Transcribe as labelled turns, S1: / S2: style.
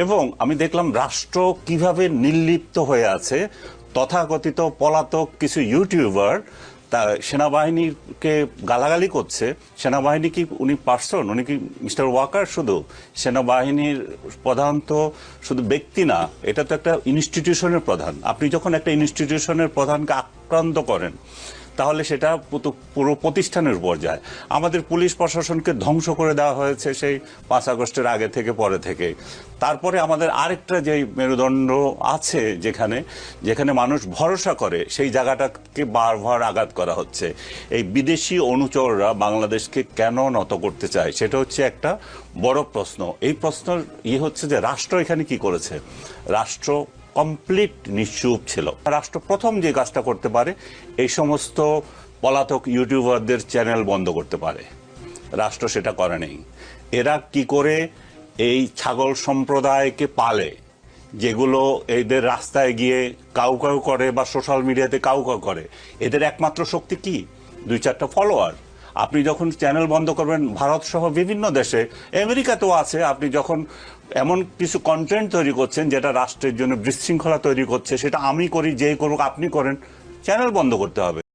S1: এবং আমি দেখলাম রাষ্ট্র কিভাবে নির্লিপ্ত হয়ে আছে। তথাকথিত পলাতক কিছু ইউটিউবার তা সেনাবাহিনীকে গালাগালি করছে। সেনাবাহিনী কি উনি পার্সন? উনি কি মিস্টার ওয়াকার? শুধু সেনাবাহিনীর প্রধান তো শুধু ব্যক্তি না, এটা তো একটা ইনস্টিটিউশনের প্রধান। আপনি যখন একটা ইনস্টিটিউশনের প্রধানকে আক্রান্ত করেন তাহলে সেটা পুরো প্রতিষ্ঠানের উপর যায়। আমাদের পুলিশ প্রশাসনকে ধ্বংস করে দেওয়া হয়েছে সেই 5 আগস্টের আগে থেকে পরে থেকে। তারপরে আমাদের আরেকটা যে মেরুদণ্ড আছে যেখানে যেখানে মানুষ ভরসা করে, সেই জায়গাটাকে বারবার আঘাত করা হচ্ছে। এই বিদেশি অনুচররা বাংলাদেশকে কেন নত করতে চায় সেটা হচ্ছে একটা বড় প্রশ্ন। এই প্রশ্নের হচ্ছে যে রাষ্ট্র এখানে কি করেছে। রাষ্ট্র কমপ্লিট নিশ্চুপ ছিল। রাষ্ট্র প্রথম যে কাজটা করতে পারে এই সমস্ত পলাতক ইউটিউবারদের চ্যানেল বন্ধ করতে পারে। রাষ্ট্র সেটা করে নেই। এরা কি করে এই ছাগল সম্প্রদায়কে পালে, যেগুলো এদের রাস্তায় গিয়ে কাউ কাউ করে বা সোশ্যাল মিডিয়াতে কাউ কাউ করে, এদের একমাত্র শক্তি কি? 2-4টা ফলোয়ার। আপনি যখন চ্যানেল বন্ধ করবেন, ভারত সহ বিভিন্ন দেশে, আমেরিকাতেও আছে, আপনি যখন এমন কিছু কন্টেন্ট তৈরি করছেন যেটা রাষ্ট্রের জন্য বিশৃঙ্খলা তৈরি করছে, সেটা আমি করি, যেই করুক আপনি করেন, চ্যানেল বন্ধ করতে হবে।